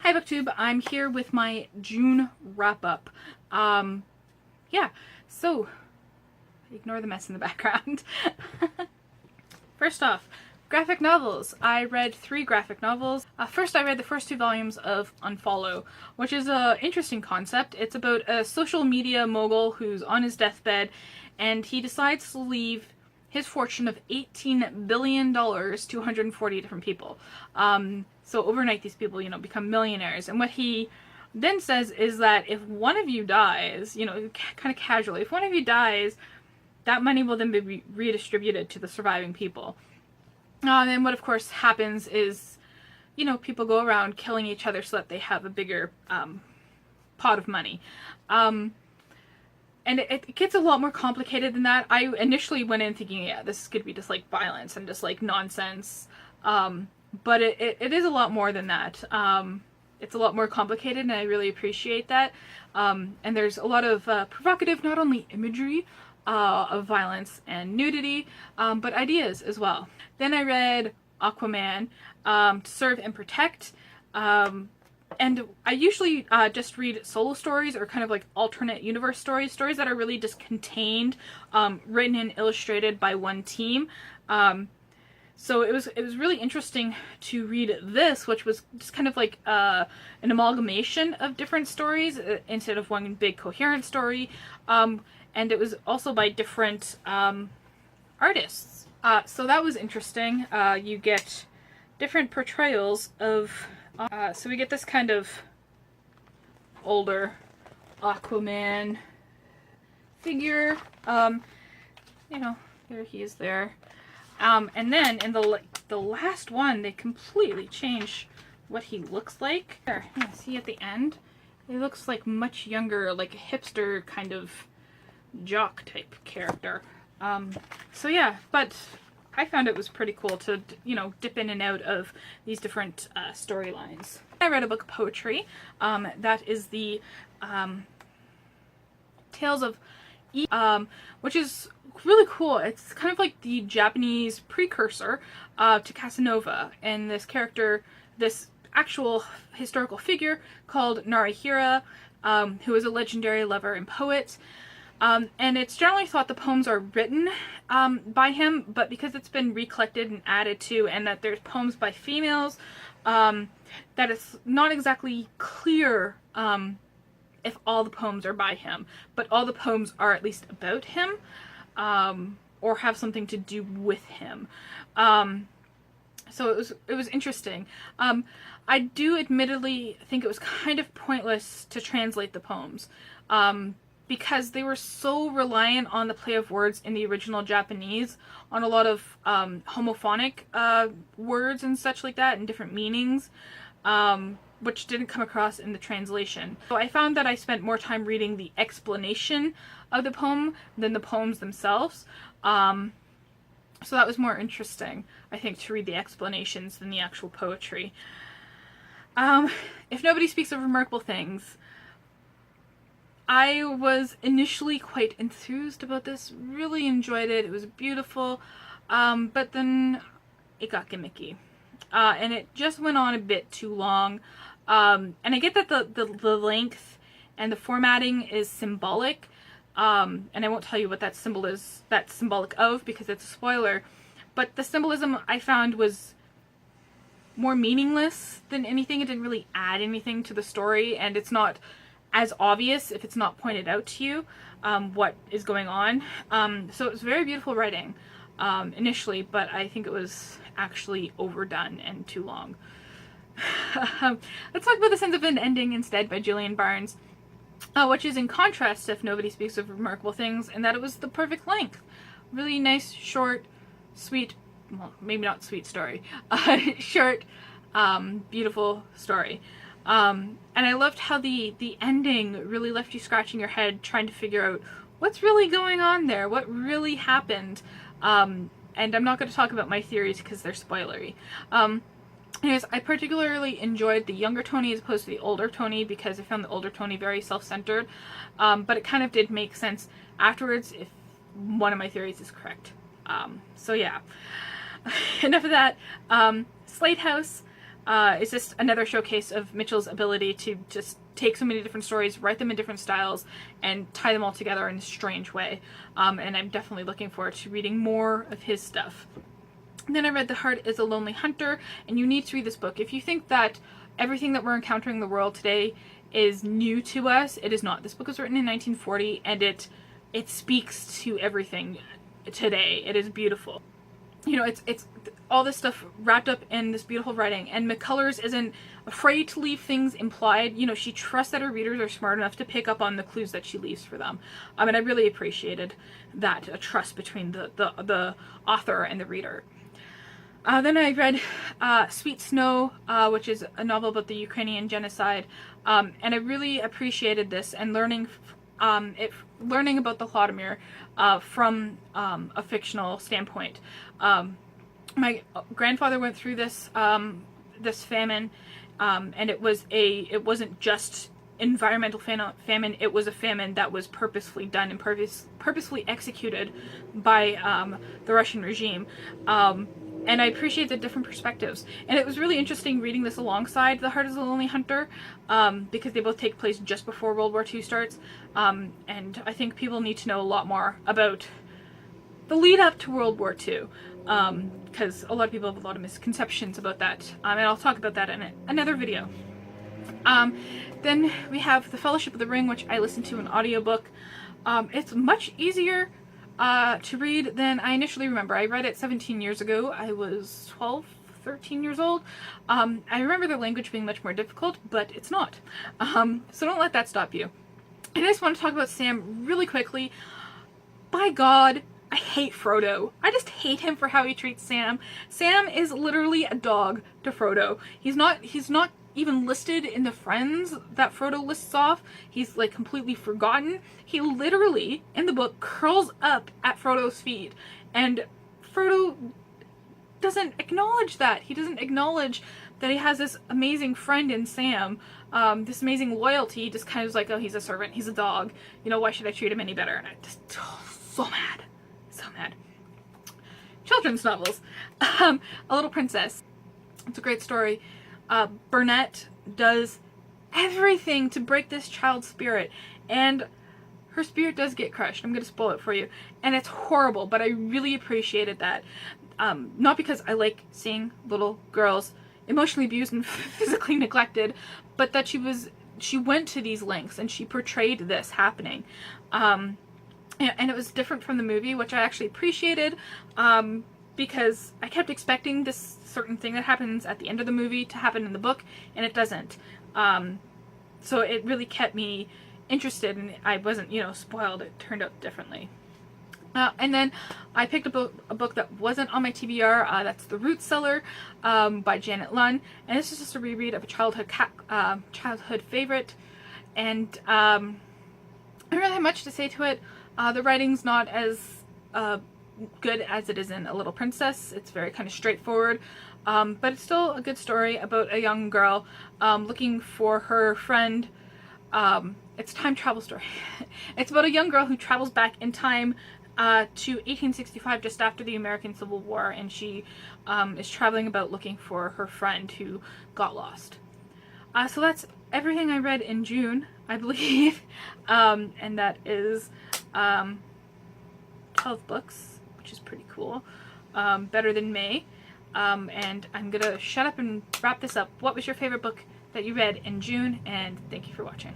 Hi BookTube, I'm here with my June wrap-up. Yeah, so ignore the mess in the background. First off, graphic novels. I read 3 graphic novels. First, I read the first 2 volumes of Unfollow, which is an interesting concept. It's about a social media mogul who's on his deathbed, and he decides to leave his fortune of $18 billion to 140 different people. So overnight these people, become millionaires. And what he then says is that if one of you dies, kind of casually, if one of you dies, that money will then be redistributed to the surviving people. And what of course happens is, people go around killing each other so that they have a bigger pot of money. And it gets a lot more complicated than that. I initially went in thinking, yeah, this could be just like violence and just like nonsense. But it is a lot more than that. It's a lot more complicated, and I really appreciate that. And there's a lot of provocative, not only imagery of violence and nudity, but ideas as well. Then I read Aquaman, To Serve and Protect. And I usually just read solo stories or kind of like alternate universe stories that are really just contained, written and illustrated by one team. So it was really interesting to read this, which was just kind of like an amalgamation of different stories instead of one big coherent story. And it was also by different artists. So that was interesting. You get different portrayals of... so we get this kind of older Aquaman figure. There he is there. And then in the last one, they completely change what he looks like. There, see at the end? He looks like much younger, like a hipster kind of jock type character. So yeah, but I found it was pretty cool to, dip in and out of these different storylines. I read a book of poetry. That is the Tales of which is really cool. It's kind of like the Japanese precursor to Casanova, and this character, this actual historical figure called Narihira, who is a legendary lover and poet. And it's generally thought the poems are written by him, but because it's been recollected and added to, and that there's poems by females, that it's not exactly clear if all the poems are by him, but all the poems are at least about him, or have something to do with him. So it was interesting. I do admittedly think it was kind of pointless to translate the poems, because they were so reliant on the play of words in the original Japanese, on a lot of homophonic words and such like that, and different meanings, which didn't come across in the translation. So I found that I spent more time reading the explanation of the poem than the poems themselves. So that was more interesting, I think, to read the explanations than the actual poetry. If Nobody Speaks of Remarkable Things, I was initially quite enthused about this, really enjoyed it, it was beautiful, but then it got gimmicky. And it just went on a bit too long. And I get that the length and the formatting is symbolic, and I won't tell you what that symbol is, that's symbolic of, because it's a spoiler, but the symbolism I found was more meaningless than anything. It didn't really add anything to the story, and it's not as obvious if it's not pointed out to you what is going on. So it was very beautiful writing initially, but I think it was actually overdone and too long. Let's talk about The Sense of an Ending instead by Julian Barnes, which is in contrast to If Nobody Speaks of Remarkable Things, in that it was the perfect length. Really nice, short, sweet, well, maybe not sweet story, short, beautiful story. And I loved how the ending really left you scratching your head trying to figure out what's really going on there, what really happened. And I'm not going to talk about my theories because they're spoilery. Anyways, I particularly enjoyed the younger Tony as opposed to the older Tony, because I found the older Tony very self-centered, but it kind of did make sense afterwards if one of my theories is correct. So yeah. enough of that. Slate House is just another showcase of Mitchell's ability to just take so many different stories, write them in different styles, and tie them all together in a strange way. And I'm definitely looking forward to reading more of his stuff. And then I read The Heart is a Lonely Hunter, and you need to read this book. If you think that everything that we're encountering in the world today is new to us, it is not. This book was written in 1940, and it speaks to everything today. It is beautiful. You know, it's all this stuff wrapped up in this beautiful writing, and McCullers isn't afraid to leave things implied. You know, she trusts that her readers are smart enough to pick up on the clues that she leaves for them. And I really appreciated that, a trust between the author and the reader. Then I read Sweet Snow, which is a novel about the Ukrainian genocide, and I really appreciated this and learning about the Holodomor from a fictional standpoint. My grandfather went through this famine, and it wasn't just environmental famine. It was a famine that was purposefully done and purposefully executed by the Russian regime. And I appreciate the different perspectives. And it was really interesting reading this alongside The Heart is a Lonely Hunter, because they both take place just before World War II starts. And I think people need to know a lot more about the lead up to World War II, because a lot of people have a lot of misconceptions about that. And I'll talk about that in another video. Then we have The Fellowship of the Ring, which I listened to an audiobook. It's much easier to read than I initially remember. I read it 17 years ago. I was 12, 13 years old. I remember the language being much more difficult, but it's not. So don't let that stop you. I just want to talk about Sam really quickly. By God, I hate Frodo. I just hate him for how he treats Sam. Sam is literally a dog to Frodo. He's not even listed in the friends that Frodo lists off. He's like completely forgotten. He literally, in the book, curls up at Frodo's feet. And Frodo doesn't acknowledge that. He doesn't acknowledge that he has this amazing friend in Sam, this amazing loyalty. He just kind of is like, oh, he's a servant, he's a dog. You know, why should I treat him any better? And I just, so mad. So mad. Children's novels. A Little Princess. It's a great story. Burnett does everything to break this child's spirit, and her spirit does get crushed. I'm going to spoil it for you, and it's horrible, but I really appreciated that. Not because I like seeing little girls emotionally abused and physically neglected, but that she went to these lengths and she portrayed this happening. And it was different from the movie, which I actually appreciated, because I kept expecting this certain thing that happens at the end of the movie to happen in the book, and it doesn't. So it really kept me interested, and I wasn't, spoiled. It turned out differently. And then I picked a book that wasn't on my TBR. That's The Root Cellar by Janet Lunn, and this is just a reread of a childhood favorite, and I don't really have much to say to it. The writing's not as good as it is in A Little Princess. It's very kind of straightforward, but it's still a good story about a young girl looking for her friend. It's a time travel story. It's about a young girl who travels back in time to 1865, just after the American Civil War, and she is traveling about looking for her friend who got lost. So that's everything I read in June, I believe, and that is 12 books, which is pretty cool. Better than May. And I'm gonna shut up and wrap this up. What was your favorite book that you read in June? And thank you for watching.